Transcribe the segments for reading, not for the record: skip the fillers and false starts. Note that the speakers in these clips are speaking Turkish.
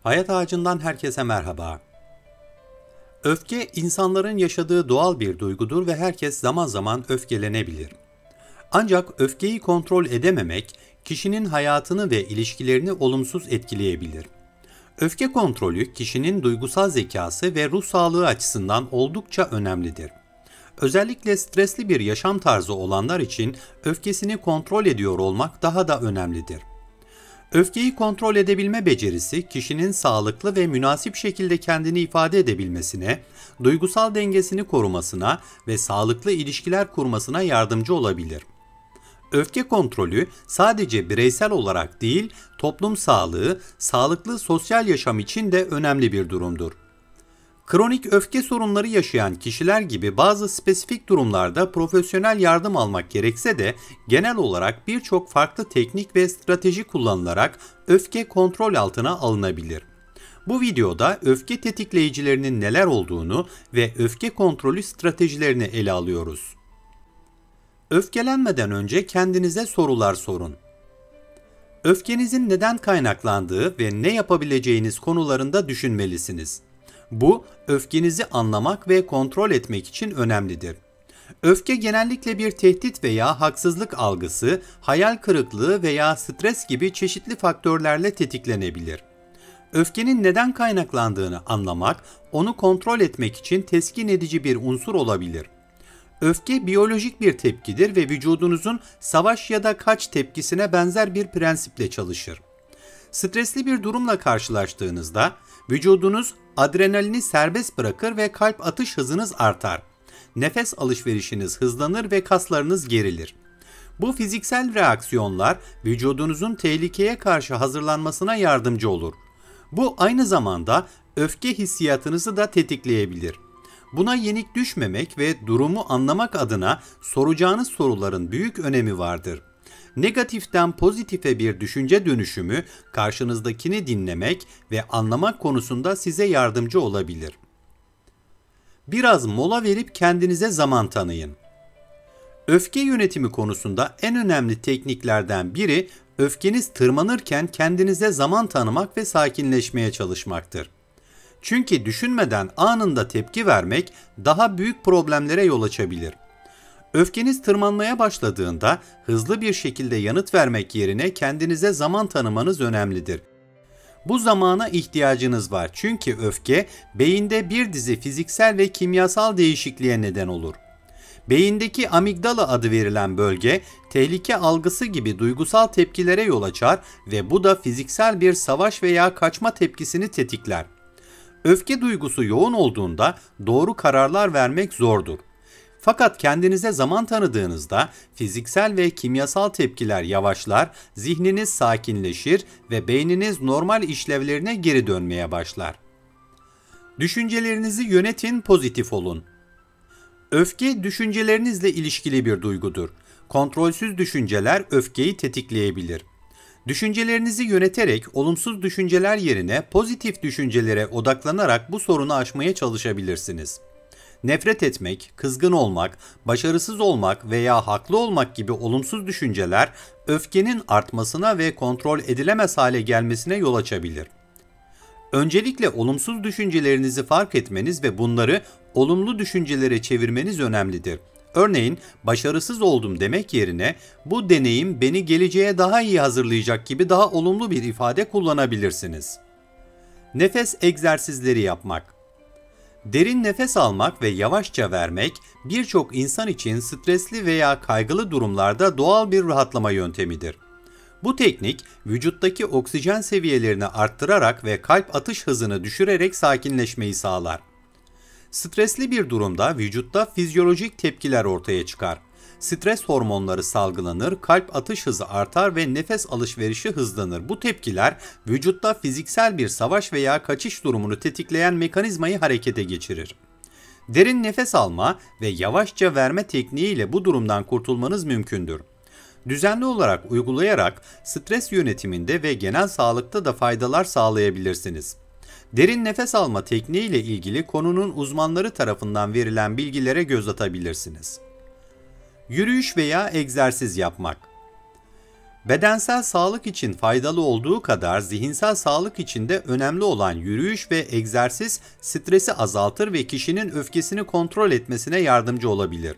Hayat Ağacı'ndan herkese merhaba. Öfke, insanların yaşadığı doğal bir duygudur ve herkes zaman zaman öfkelenebilir. Ancak öfkeyi kontrol edememek, kişinin hayatını ve ilişkilerini olumsuz etkileyebilir. Öfke kontrolü, kişinin duygusal zekası ve ruh sağlığı açısından oldukça önemlidir. Özellikle stresli bir yaşam tarzı olanlar için öfkesini kontrol ediyor olmak daha da önemlidir. Öfkeyi kontrol edebilme becerisi, kişinin sağlıklı ve münasip şekilde kendini ifade edebilmesine, duygusal dengesini korumasına ve sağlıklı ilişkiler kurmasına yardımcı olabilir. Öfke kontrolü sadece bireysel olarak değil, toplum sağlığı, sağlıklı sosyal yaşam için de önemli bir durumdur. Kronik öfke sorunları yaşayan kişiler gibi bazı spesifik durumlarda profesyonel yardım almak gerekse de genel olarak birçok farklı teknik ve strateji kullanılarak öfke kontrol altına alınabilir. Bu videoda öfke tetikleyicilerinin neler olduğunu ve öfke kontrolü stratejilerini ele alıyoruz. Öfkelenmeden önce kendinize sorular sorun. Öfkenizin neden kaynaklandığı ve ne yapabileceğiniz konularında düşünmelisiniz. Bu, öfkenizi anlamak ve kontrol etmek için önemlidir. Öfke genellikle bir tehdit veya haksızlık algısı, hayal kırıklığı veya stres gibi çeşitli faktörlerle tetiklenebilir. Öfkenin neden kaynaklandığını anlamak, onu kontrol etmek için teskin edici bir unsur olabilir. Öfke biyolojik bir tepkidir ve vücudunuzun savaş ya da kaç tepkisine benzer bir prensiple çalışır. Stresli bir durumla karşılaştığınızda vücudunuz adrenalini serbest bırakır ve kalp atış hızınız artar. Nefes alışverişiniz hızlanır ve kaslarınız gerilir. Bu fiziksel reaksiyonlar vücudunuzun tehlikeye karşı hazırlanmasına yardımcı olur. Bu aynı zamanda öfke hissiyatınızı da tetikleyebilir. Buna yenik düşmemek ve durumu anlamak adına soracağınız soruların büyük önemi vardır. Negatiften pozitife bir düşünce dönüşümü karşınızdakini dinlemek ve anlamak konusunda size yardımcı olabilir. Biraz mola verip kendinize zaman tanıyın. Öfke yönetimi konusunda en önemli tekniklerden biri öfkeniz tırmanırken kendinize zaman tanımak ve sakinleşmeye çalışmaktır. Çünkü düşünmeden anında tepki vermek daha büyük problemlere yol açabilir. Öfkeniz tırmanmaya başladığında hızlı bir şekilde yanıt vermek yerine kendinize zaman tanımanız önemlidir. Bu zamana ihtiyacınız var çünkü öfke beyinde bir dizi fiziksel ve kimyasal değişikliğe neden olur. Beyindeki amigdala adı verilen bölge tehlike algısı gibi duygusal tepkilere yol açar ve bu da fiziksel bir savaş veya kaçma tepkisini tetikler. Öfke duygusu yoğun olduğunda doğru kararlar vermek zordur. Fakat kendinize zaman tanıdığınızda fiziksel ve kimyasal tepkiler yavaşlar, zihniniz sakinleşir ve beyniniz normal işlevlerine geri dönmeye başlar. Düşüncelerinizi yönetin, pozitif olun. Öfke düşüncelerinizle ilişkili bir duygudur. Kontrolsüz düşünceler öfkeyi tetikleyebilir. Düşüncelerinizi yöneterek olumsuz düşünceler yerine pozitif düşüncelere odaklanarak bu sorunu aşmaya çalışabilirsiniz. Nefret etmek, kızgın olmak, başarısız olmak veya haklı olmak gibi olumsuz düşünceler öfkenin artmasına ve kontrol edilemez hale gelmesine yol açabilir. Öncelikle olumsuz düşüncelerinizi fark etmeniz ve bunları olumlu düşüncelere çevirmeniz önemlidir. Örneğin, başarısız oldum demek yerine bu deneyim beni geleceğe daha iyi hazırlayacak gibi daha olumlu bir ifade kullanabilirsiniz. Nefes egzersizleri yapmak. Derin nefes almak ve yavaşça vermek birçok insan için stresli veya kaygılı durumlarda doğal bir rahatlama yöntemidir. Bu teknik vücuttaki oksijen seviyelerini arttırarak ve kalp atış hızını düşürerek sakinleşmeyi sağlar. Stresli bir durumda vücutta fizyolojik tepkiler ortaya çıkar. Stres hormonları salgılanır, kalp atış hızı artar ve nefes alışverişi hızlanır. Bu tepkiler vücutta fiziksel bir savaş veya kaçış durumunu tetikleyen mekanizmayı harekete geçirir. Derin nefes alma ve yavaşça verme tekniğiyle bu durumdan kurtulmanız mümkündür. Düzenli olarak uygulayarak stres yönetiminde ve genel sağlıkta da faydalar sağlayabilirsiniz. Derin nefes alma tekniği ile ilgili konunun uzmanları tarafından verilen bilgilere göz atabilirsiniz. Yürüyüş veya egzersiz yapmak. Bedensel sağlık için faydalı olduğu kadar zihinsel sağlık için de önemli olan yürüyüş ve egzersiz stresi azaltır ve kişinin öfkesini kontrol etmesine yardımcı olabilir.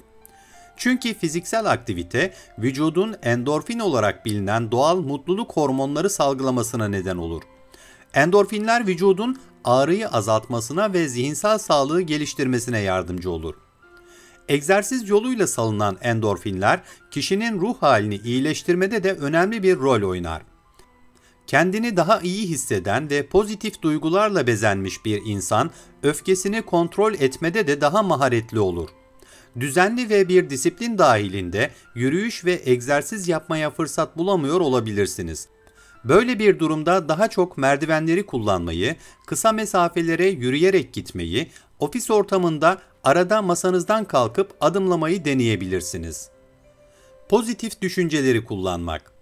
Çünkü fiziksel aktivite vücudun endorfin olarak bilinen doğal mutluluk hormonları salgılamasına neden olur. Endorfinler vücudun ağrıyı azaltmasına ve zihinsel sağlığı geliştirmesine yardımcı olur. Egzersiz yoluyla salınan endorfinler kişinin ruh halini iyileştirmede de önemli bir rol oynar. Kendini daha iyi hisseden ve pozitif duygularla bezenmiş bir insan öfkesini kontrol etmede de daha maharetli olur. Düzenli ve bir disiplin dahilinde yürüyüş ve egzersiz yapmaya fırsat bulamıyor olabilirsiniz. Böyle bir durumda daha çok merdivenleri kullanmayı, kısa mesafelere yürüyerek gitmeyi, ofis ortamında arada masanızdan kalkıp adımlamayı deneyebilirsiniz. Pozitif düşünceleri kullanmak.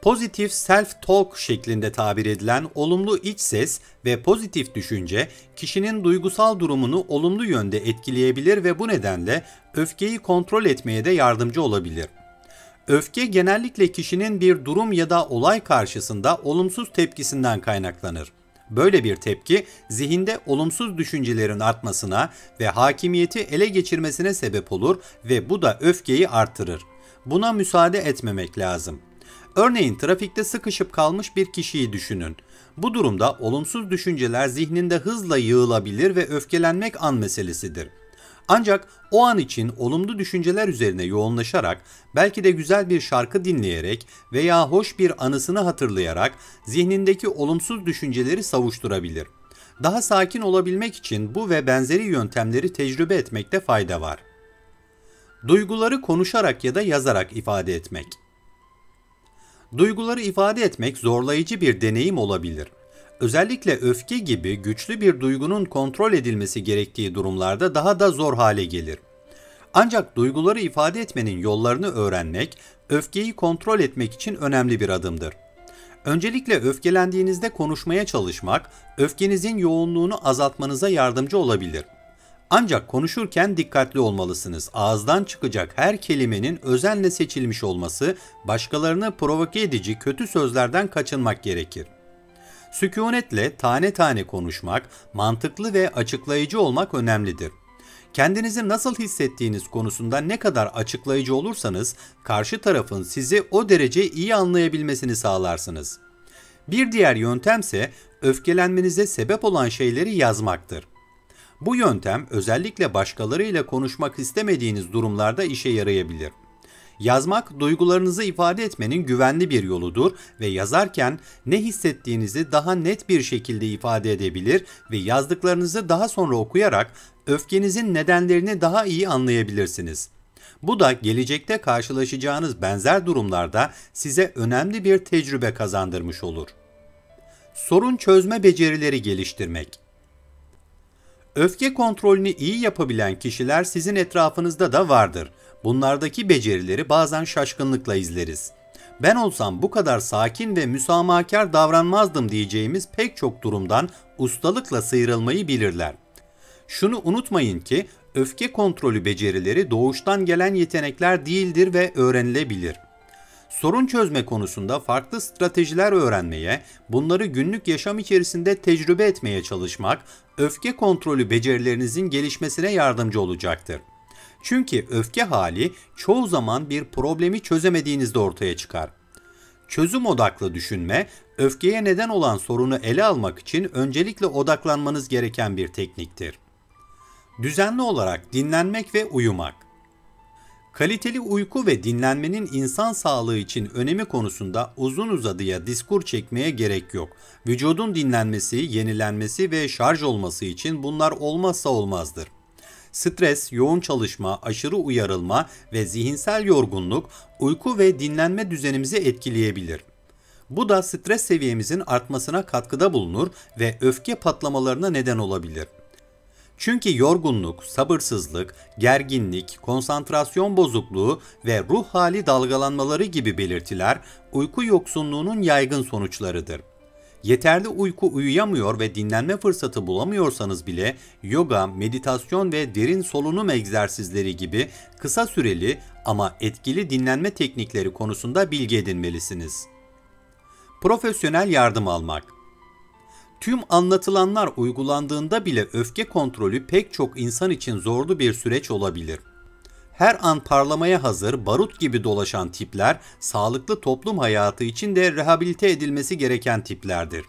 Pozitif self-talk şeklinde tabir edilen olumlu iç ses ve pozitif düşünce, kişinin duygusal durumunu olumlu yönde etkileyebilir ve bu nedenle öfkeyi kontrol etmeye de yardımcı olabilir. Öfke genellikle kişinin bir durum ya da olay karşısında olumsuz tepkisinden kaynaklanır. Böyle bir tepki, zihinde olumsuz düşüncelerin artmasına ve hakimiyeti ele geçirmesine sebep olur ve bu da öfkeyi artırır. Buna müsaade etmemek lazım. Örneğin trafikte sıkışıp kalmış bir kişiyi düşünün. Bu durumda olumsuz düşünceler zihninde hızla yığılabilir ve öfkelenmek an meselesidir. Ancak o an için olumlu düşünceler üzerine yoğunlaşarak, belki de güzel bir şarkı dinleyerek veya hoş bir anısını hatırlayarak zihnindeki olumsuz düşünceleri savuşturabilir. Daha sakin olabilmek için bu ve benzeri yöntemleri tecrübe etmekte fayda var. Duyguları konuşarak ya da yazarak ifade etmek. Duyguları ifade etmek zorlayıcı bir deneyim olabilir. Özellikle öfke gibi güçlü bir duygunun kontrol edilmesi gerektiği durumlarda daha da zor hale gelir. Ancak duyguları ifade etmenin yollarını öğrenmek, öfkeyi kontrol etmek için önemli bir adımdır. Öncelikle öfkelendiğinizde konuşmaya çalışmak, öfkenizin yoğunluğunu azaltmanıza yardımcı olabilir. Ancak konuşurken dikkatli olmalısınız. Ağızdan çıkacak her kelimenin özenle seçilmiş olması, başkalarını provoke edici kötü sözlerden kaçınmak gerekir. Sükunetle tane tane konuşmak, mantıklı ve açıklayıcı olmak önemlidir. Kendinizi nasıl hissettiğiniz konusunda ne kadar açıklayıcı olursanız, karşı tarafın sizi o derece iyi anlayabilmesini sağlarsınız. Bir diğer yöntemse öfkelenmenize sebep olan şeyleri yazmaktır. Bu yöntem özellikle başkalarıyla konuşmak istemediğiniz durumlarda işe yarayabilir. Yazmak, duygularınızı ifade etmenin güvenli bir yoludur ve yazarken ne hissettiğinizi daha net bir şekilde ifade edebilir ve yazdıklarınızı daha sonra okuyarak öfkenizin nedenlerini daha iyi anlayabilirsiniz. Bu da gelecekte karşılaşacağınız benzer durumlarda size önemli bir tecrübe kazandırmış olur. Sorun çözme becerileri geliştirmek. Öfke kontrolünü iyi yapabilen kişiler sizin etrafınızda da vardır. Bunlardaki becerileri bazen şaşkınlıkla izleriz. Ben olsam bu kadar sakin ve müsamahakar davranmazdım diyeceğimiz pek çok durumdan ustalıkla sıyrılmayı bilirler. Şunu unutmayın ki öfke kontrolü becerileri doğuştan gelen yetenekler değildir ve öğrenilebilir. Sorun çözme konusunda farklı stratejiler öğrenmeye, bunları günlük yaşam içerisinde tecrübe etmeye çalışmak, öfke kontrolü becerilerinizin gelişmesine yardımcı olacaktır. Çünkü öfke hali çoğu zaman bir problemi çözemediğinizde ortaya çıkar. Çözüm odaklı düşünme, öfkeye neden olan sorunu ele almak için öncelikle odaklanmanız gereken bir tekniktir. Düzenli olarak dinlenmek ve uyumak. Kaliteli uyku ve dinlenmenin insan sağlığı için önemi konusunda uzun uzadıya diskur çekmeye gerek yok. Vücudun dinlenmesi, yenilenmesi ve şarj olması için bunlar olmazsa olmazdır. Stres, yoğun çalışma, aşırı uyarılma ve zihinsel yorgunluk uyku ve dinlenme düzenimizi etkileyebilir. Bu da stres seviyemizin artmasına katkıda bulunur ve öfke patlamalarına neden olabilir. Çünkü yorgunluk, sabırsızlık, gerginlik, konsantrasyon bozukluğu ve ruh hali dalgalanmaları gibi belirtiler uyku yoksunluğunun yaygın sonuçlarıdır. Yeterli uyku uyuyamıyor ve dinlenme fırsatı bulamıyorsanız bile yoga, meditasyon ve derin solunum egzersizleri gibi kısa süreli ama etkili dinlenme teknikleri konusunda bilgi edinmelisiniz. Profesyonel yardım almak. Tüm anlatılanlar uygulandığında bile öfke kontrolü pek çok insan için zorlu bir süreç olabilir. Her an parlamaya hazır, barut gibi dolaşan tipler, sağlıklı toplum hayatı için de rehabilite edilmesi gereken tiplerdir.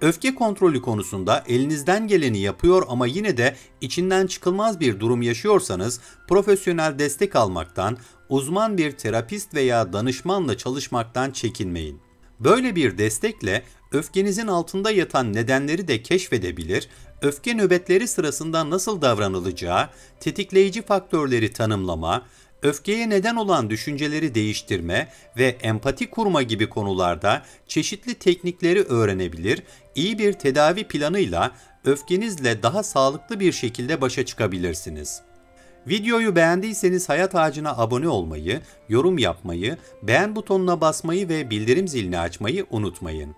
Öfke kontrolü konusunda elinizden geleni yapıyor ama yine de içinden çıkılmaz bir durum yaşıyorsanız, profesyonel destek almaktan, uzman bir terapist veya danışmanla çalışmaktan çekinmeyin. Böyle bir destekle öfkenizin altında yatan nedenleri de keşfedebilir, öfke nöbetleri sırasında nasıl davranılacağı, tetikleyici faktörleri tanımlama, öfkeye neden olan düşünceleri değiştirme ve empati kurma gibi konularda çeşitli teknikleri öğrenebilir, iyi bir tedavi planıyla öfkenizle daha sağlıklı bir şekilde başa çıkabilirsiniz. Videoyu beğendiyseniz Hayat Ağacı'na abone olmayı, yorum yapmayı, beğen butonuna basmayı ve bildirim zilini açmayı unutmayın.